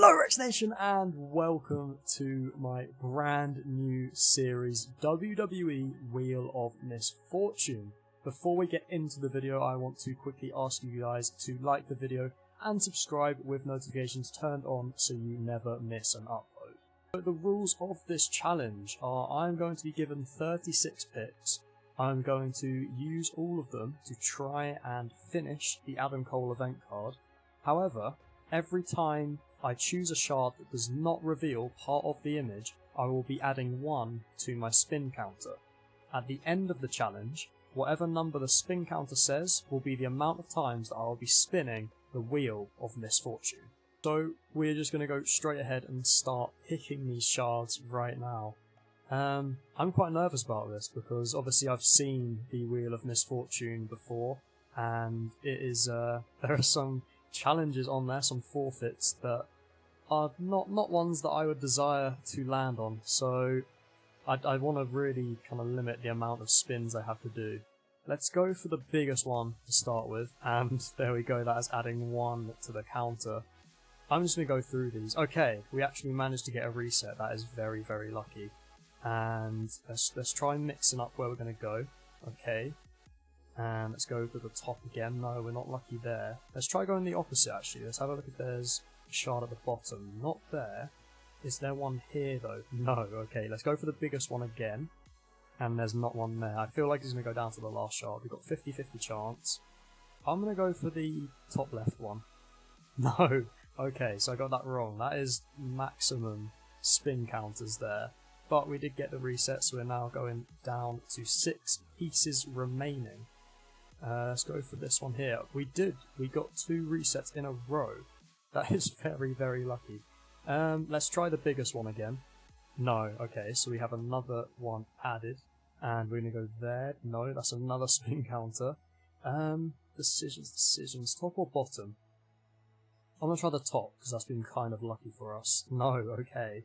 LjRex Nation, and welcome to my brand new series, WWE Wheel of Misfortune. Before we get into the video, I want to quickly ask you guys to like the video and subscribe with notifications turned on so you never miss an upload. So the rules of this challenge are I'm going to be given 36 picks. I'm going to use all of them to try and finish the Adam Cole event card. However, every time I choose a shard that does not reveal part of the image, I will be adding 1 to my spin counter. At the end of the challenge, whatever number the spin counter says will be the amount of times that I will be spinning the Wheel of Misfortune. So we're just going to go straight ahead and start picking these shards right now. I'm quite nervous about this because obviously I've seen the Wheel of Misfortune before, and it is there are some challenges on there, some forfeits that are not ones that I would desire to land on, so I want to really kind of limit the amount of spins I have to do. Let's go for the biggest one to start with, and there we go, that is adding 1 to the counter. I'm just going to go through these. Okay, we actually managed to get a reset, that is very, very lucky. And let's try mixing up where we're going to go. Okay. And let's go to the top again. No, we're not lucky there. Let's try going the opposite actually. Let's have a look if there's a shard at the bottom. Not there. Is there one here though? No. Okay, let's go for the biggest one again. And there's not one there. I feel like it's going to go down to the last shard. We've got 50-50 chance. I'm going to go for the top left one. No. Okay, so I got that wrong. That is maximum spin counters there. But we did get the reset, so we're now going down to 6 pieces remaining. Let's go for this one here. We got 2 resets in a row. That is very, very lucky. Let's try the biggest one again. No, okay, so we have another one added. And we're going to go there. No, that's another spin counter. Decisions, top or bottom? I'm going to try the top, because that's been kind of lucky for us. No, okay.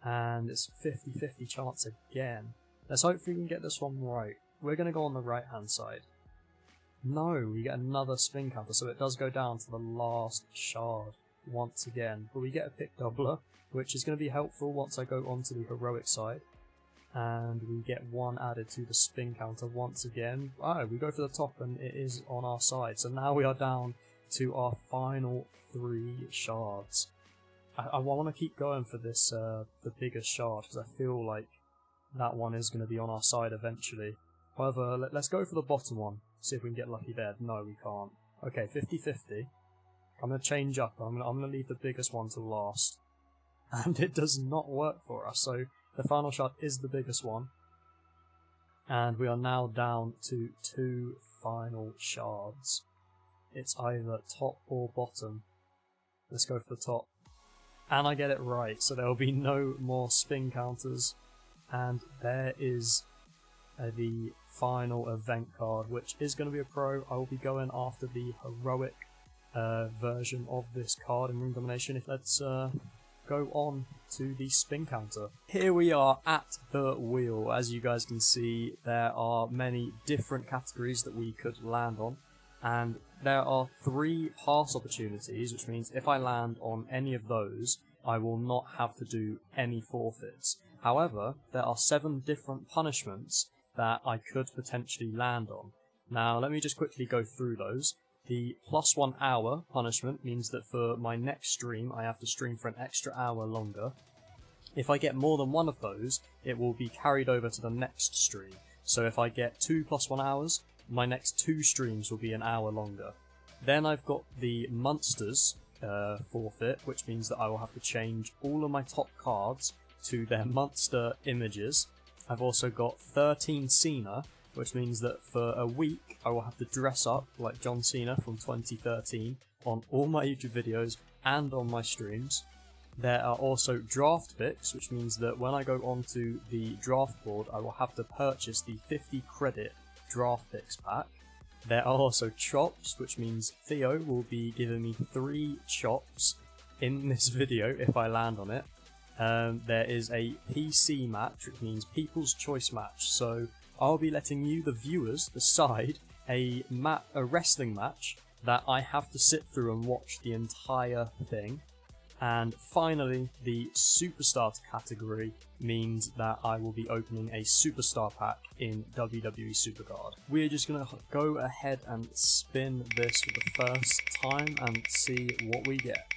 And it's 50-50 chance again. Let's hope we can get this one right. We're going to go on the right hand side. No, we get another spin counter, so it does go down to the last shard once again. But we get a pick doubler, which is going to be helpful once I go onto the heroic side. And we get 1 added to the spin counter once again. Oh, we go for the top and it is on our side. So now we are down to our final 3 shards. I want to keep going for this, the biggest shard, because I feel like that one is going to be on our side eventually. However, let's go for the bottom one, see if we can get lucky there. No, we can't. Okay, 50-50. I'm going to change up. I'm going to leave the biggest one to last. And it does not work for us, so the final shard is the biggest one. And we are now down to 2 final shards. It's either top or bottom. Let's go for the top. And I get it right, so there will be no more spin counters. And there is the final event card, which is going to be a pro. I will be going after the heroic version of this card in Ring Domination. Let's go on to the spin counter. Here we are at the wheel. As you guys can see, there are many different categories that we could land on. And there are 3 pass opportunities, which means if I land on any of those, I will not have to do any forfeits. However, there are 7 different punishments that I could potentially land on. Now, let me just quickly go through those. The +1 hour punishment means that for my next stream, I have to stream for an extra hour longer. If I get more than 1 of those, it will be carried over to the next stream. So if I get 2 +1 hours, my next 2 streams will be an hour longer. Then I've got the Monsters forfeit, which means that I will have to change all of my top cards to their monster images. I've also got 13 Cena, which means that for a week I will have to dress up like John Cena from 2013 on all my YouTube videos and on my streams. There are also draft picks, which means that when I go onto the draft board I will have to purchase the 50 credit draft picks pack. There are also chops, which means Theo will be giving me 3 chops in this video if I land on it. There is a PC match, which means People's Choice match, so I'll be letting you, the viewers, decide a wrestling match that I have to sit through and watch the entire thing. And finally, the Superstar category means that I will be opening a Superstar pack in WWE Supercard. We're just going to go ahead and spin this for the first time and see what we get.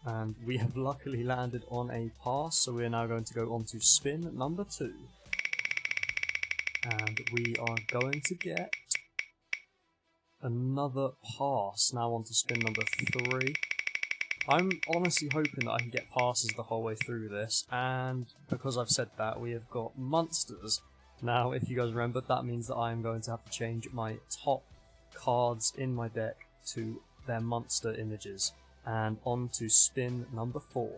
And we have luckily landed on a pass, so we're now going to go on to spin number 2. And we are going to get another pass. Now on to spin number 3. I'm honestly hoping that I can get passes the whole way through this, and because I've said that, we have got monsters. Now, if you guys remember, that means that I am going to have to change my top cards in my deck to their monster images. And on to spin number 4.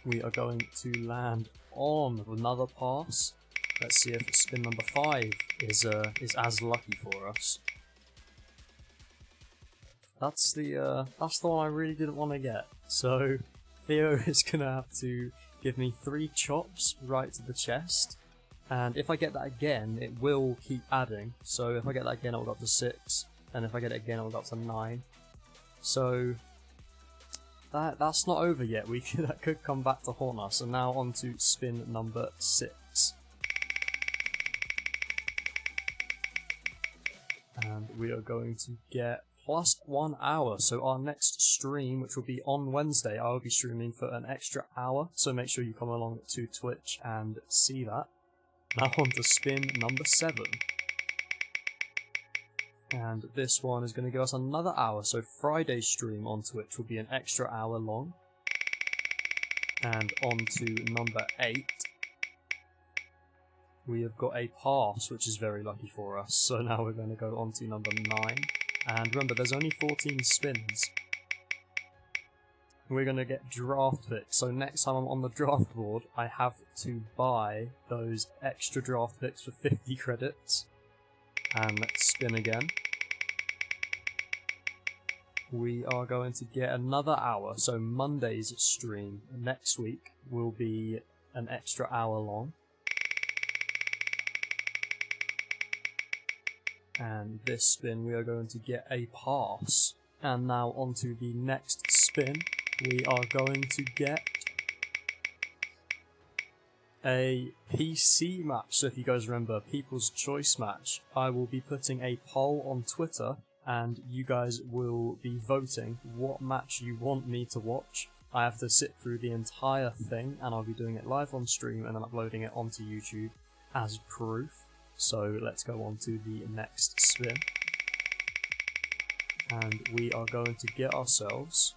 We are going to land on another pass. Let's see if spin number 5 is as lucky for us. That's the one I really didn't want to get. So Theo is gonna have to give me 3 chops right to the chest, and if I get that again, it will keep adding. So if I get that again, it will go up to 6, and if I get it again, it will go up to 9. So that's not over yet. That could come back to haunt us. And now on to spin number 6. And we are going to get plus 1 hour. So our next stream, which will be on Wednesday, I will be streaming for an extra hour. So make sure you come along to Twitch and see that. Now on to spin number 7. And this one is going to give us another hour. So Friday's stream on Twitch will be an extra hour long. And on to number 8. We have got a pass, which is very lucky for us. So now we're going to go on to number 9. And remember, there's only 14 spins. We're going to get draft picks. So next time I'm on the draft board, I have to buy those extra draft picks for 50 credits. And let's spin again. We are going to get another hour. So Monday's stream next week will be an extra hour long. And this spin we are going to get a pass. And now onto the next spin, we are going to get a PC match. So if you guys remember, People's Choice match, I will be putting a poll on Twitter and you guys will be voting what match you want me to watch. I have to sit through the entire thing and I'll be doing it live on stream and then uploading it onto YouTube as proof. So let's go on to the next spin. And we are going to get ourselves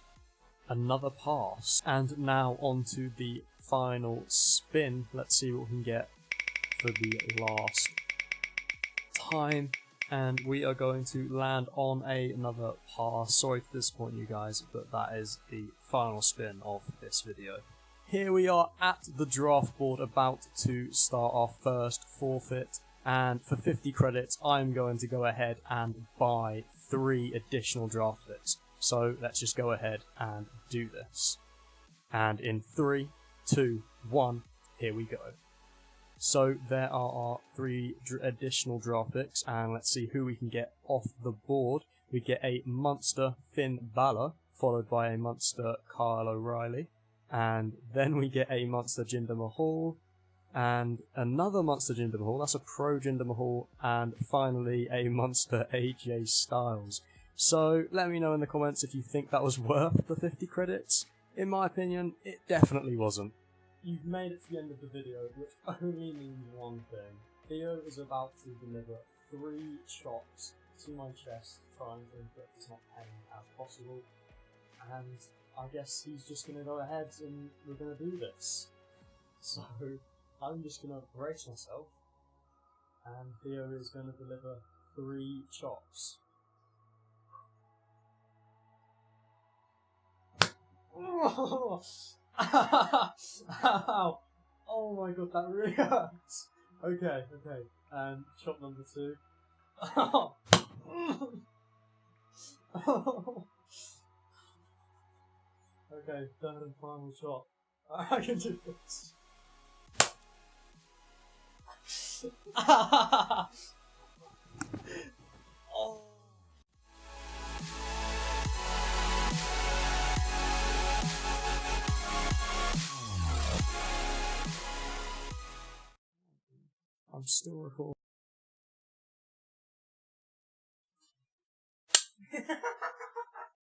another pass. And now on to the final spin. Let's see what we can get for the last time. And we are going to land on another pass. Sorry to disappoint you guys, but that is the final spin of this video. Here we are at the draft board, about to start our first forfeit. And for 50 credits, I'm going to go ahead and buy 3 additional draft picks. So let's just go ahead and do this. And in 3, 2, 1, here we go. So there are our 3 additional draft picks, and let's see who we can get off the board. We get a Monster Finn Balor, followed by a Monster Kyle O'Reilly, and then we get a Monster Jinder Mahal, and another Monster Jinder Mahal, that's a Pro Jinder Mahal, and finally a Monster AJ Styles. So let me know in the comments if you think that was worth the 50 credits. In my opinion, it definitely wasn't. You've made it to the end of the video, which only means one thing. Theo is about to deliver 3 chops to my chest, trying to inflict as much pain as possible. And I guess he's just going to go ahead and we're going to do this. So I'm just going to brace myself, and Theo is going to deliver 3 chops. Oh! Ow! Oh my god, that really hurts! Okay, and chop number 2. Oh! Okay, third and final chop. I can do this. Oh. I'm still recording.